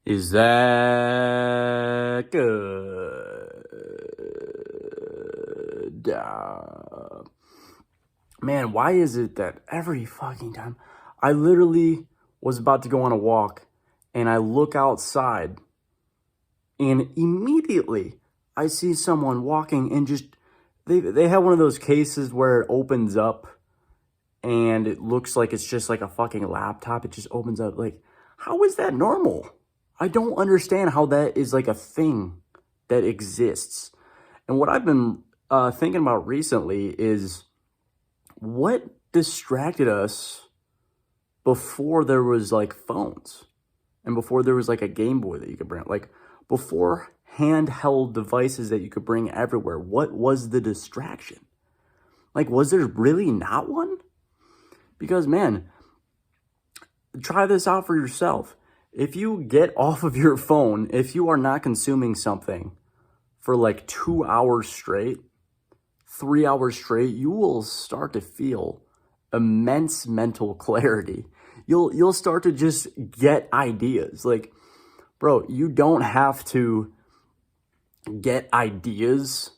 Is that good? Man, why is it that every fucking time I literally was about to go on a walk and I look outside and immediately I see someone walking and just they have one of those cases where it opens up and it looks like it's just like a fucking laptop. It just opens up. Like, how is that normal? I don't understand how that is like a thing that exists. And what I've been thinking about recently is what distracted us before there was like phones and before there was like a Game Boy that you could bring, like before handheld devices that you could bring everywhere. What was the distraction? Like, was there really not one? Because, man, try this out for yourself. If you get off of your phone, if you are not consuming something for like 2 hours straight, 3 hours straight, you will start to feel immense mental clarity. You'll start to just get ideas. Like, bro, you don't have to get ideas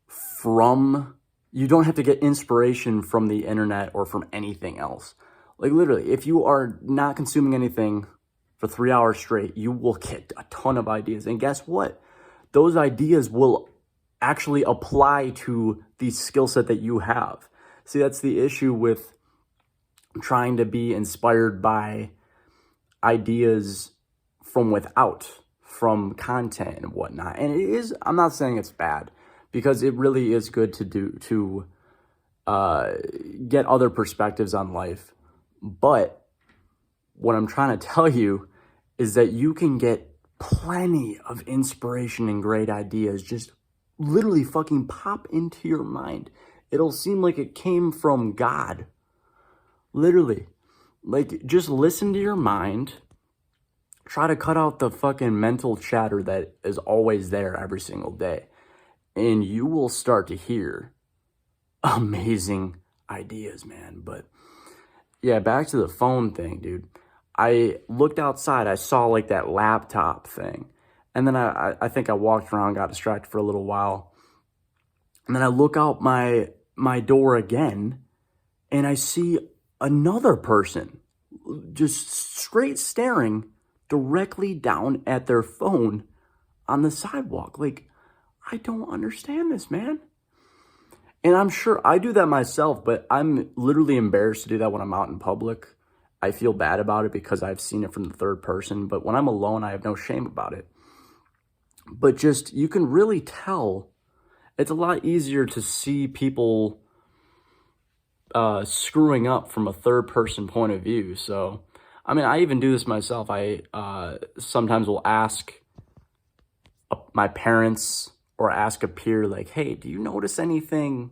from, you don't have to get inspiration from the internet or from anything else. Like, literally, if you are not consuming anything for 3 hours straight, you will get a ton of ideas. And guess what? Those ideas will actually apply to the skill set that you have. See, that's the issue with trying to be inspired by ideas from without, from content and whatnot. And it is, I'm not saying it's bad, because it really is good to get other perspectives on life. But what I'm trying to tell you is that you can get plenty of inspiration and great ideas just literally fucking pop into your mind. It'll seem like it came from God. Literally. Like, just listen to your mind. Try to cut out the fucking mental chatter that is always there every single day. And you will start to hear amazing ideas, man. But yeah, back to the phone thing, dude. I looked outside, I saw like that laptop thing. And then I think I walked around, got distracted for a little while. And then I look out my door again, and I see another person just straight staring directly down at their phone on the sidewalk. Like, I don't understand this, man. And I'm sure I do that myself, but I'm literally embarrassed to do that when I'm out in public. I feel bad about it because I've seen it from the third person, but when I'm alone, I have no shame about it. But just, you can really tell, it's a lot easier to see people screwing up from a third person point of view. So, I mean, I even do this myself. I sometimes will ask my parents or ask a peer, like, hey, do you notice anything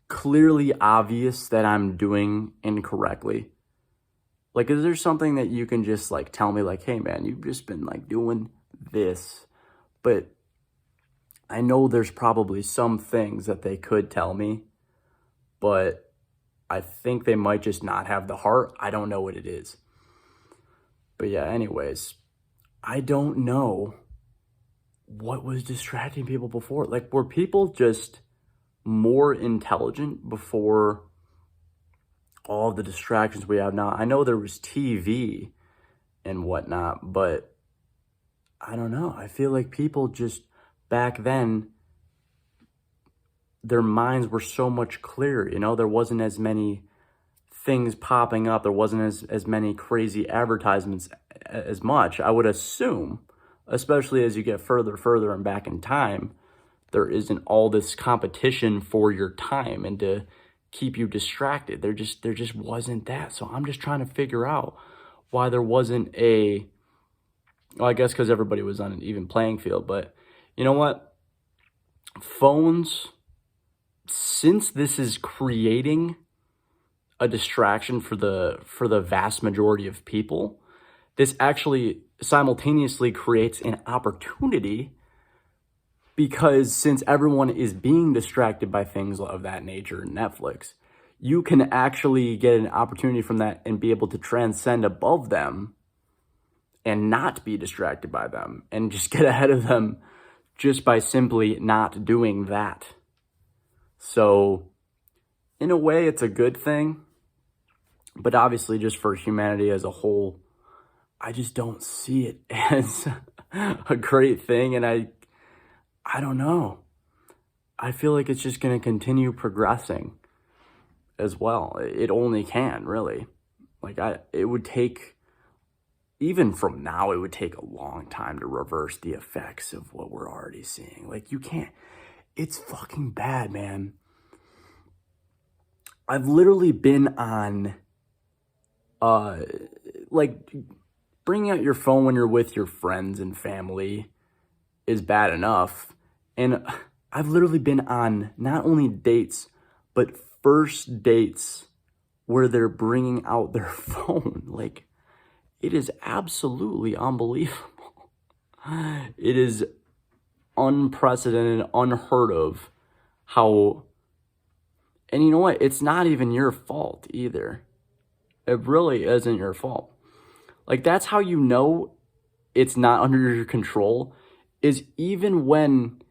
clearly obvious that I'm doing incorrectly? Like, is there something that you can just like tell me, like, hey man, you've just been like doing this, but I know there's probably some things that they could tell me, but I think they might just not have the heart. I don't know what it is. But yeah, anyways, I don't know what was distracting people before. Like, were people just more intelligent before all the distractions we have now? I know there was TV and whatnot, but I don't know. I feel like people just back then, their minds were so much clearer. You know, there wasn't as many things popping up. There wasn't as many crazy advertisements as much, I would assume, especially as you get further and back in time. There isn't all this competition for your time and to keep you distracted. There just wasn't that. So I'm just trying to figure out why there wasn't a, well, I guess because everybody was on an even playing field. But you know what? Phones, since this is creating a distraction for the vast majority of people, this actually simultaneously creates an opportunity, because since everyone is being distracted by things of that nature, Netflix, you can actually get an opportunity from that and be able to transcend above them and not be distracted by them and just get ahead of them just by simply not doing that. So in a way, it's a good thing, but obviously just for humanity as a whole, I just don't see it as a great thing. And I don't know. I feel like it's just going to continue progressing as well. It only can, really. Like it would take, even from now, it would take a long time to reverse the effects of what we're already seeing. Like you can't, it's fucking bad, man. I've literally been on, like bringing out your phone when you're with your friends and family is bad enough. And I've literally been on not only dates, but first dates where they're bringing out their phone. Like, it is absolutely unbelievable. It is unprecedented, unheard of how, and you know what? It's not even your fault either. It really isn't your fault. Like, that's how you know it's not under your control, is even when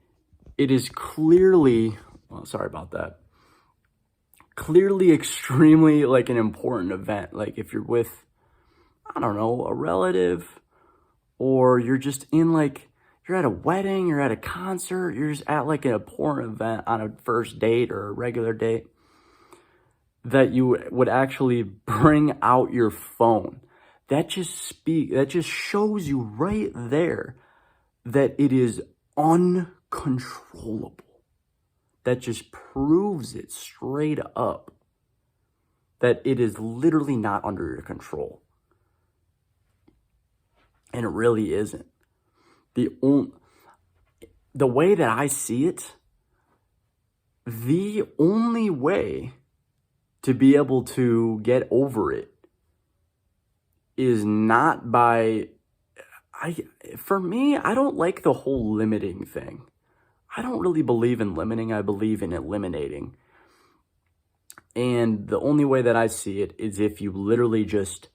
it is clearly, well, sorry about that, clearly extremely like an important event. Like if you're with, I don't know, a relative, or you're just in like, you're at a wedding, you're at a concert, you're just at like an important event on a first date or a regular date, that you would actually bring out your phone. That just shows you right there that it is uncontrollable. That just proves it straight up that it is literally not under your control. And it really isn't. The way that I see it, the only way to be able to get over it is not by, for me, I don't like the whole limiting thing. I don't really believe in limiting. I believe in eliminating. And the only way that I see it is if you literally just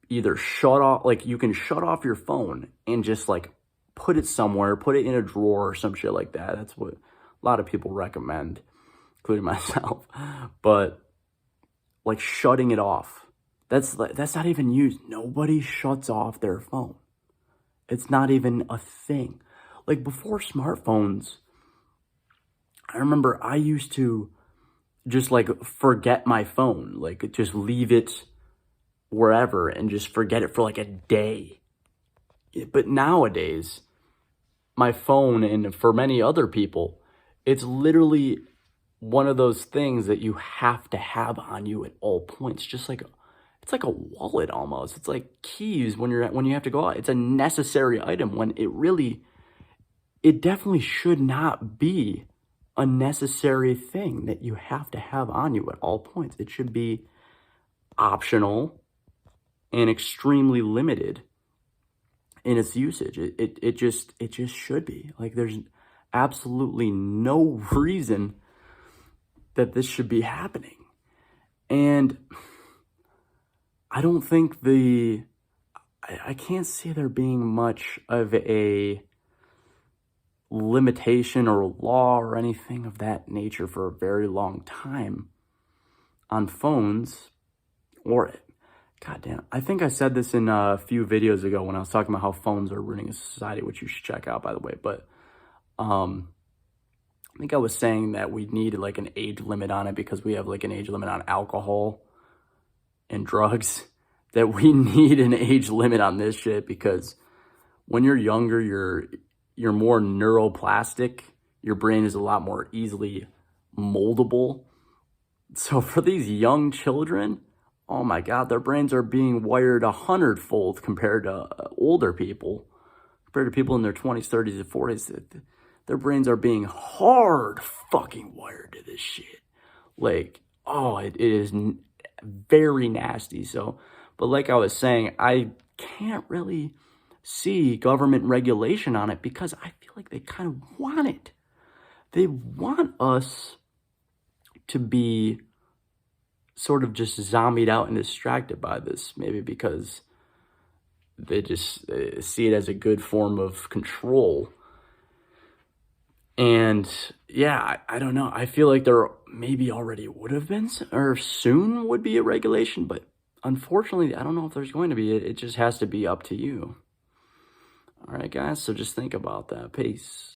either shut off, like you can shut off your phone and just like put it somewhere, put it in a drawer or some shit like that. That's what a lot of people recommend, including myself. But like shutting it off, that's not even used. Nobody shuts off their phone. It's not even a thing. Like before smartphones, I remember I used to just like forget my phone, like just leave it wherever and just forget it for like a day. But nowadays, my phone, and for many other people, it's literally one of those things that you have to have on you at all points. Just like, it's like a wallet almost. It's like keys when you have to go out. It's a necessary item when it definitely should not be a necessary thing that you have to have on you at all points. It should be optional and extremely limited in its usage. It just should be. Like there's absolutely no reason that this should be happening. And I don't think I can't see there being much of a limitation or law or anything of that nature for a very long time on phones. Or, goddamn, I think I said this in a few videos ago when I was talking about how phones are ruining a society, which you should check out, by the way. But I think I was saying that we need like an age limit on it because we have like an age limit on alcohol and drugs, that we need an age limit on this shit because when you're younger, you're more neuroplastic. Your brain is a lot more easily moldable. So for these young children, oh my God, their brains are being wired 100-fold compared to older people, compared to people in their 20s, 30s, and 40s. Their brains are being hard fucking wired to this shit. Like, oh, it is very nasty. So, but like I was saying, I can't really see government regulation on it because I feel like they kind of want it. They want us to be sort of just zombied out and distracted by this, maybe because they just see it as a good form of control. And yeah, I don't know. I feel like there maybe already would have been, or soon would be a regulation, but unfortunately, I don't know if there's going to be. It just has to be up to you. All right, guys. So just think about that. Peace.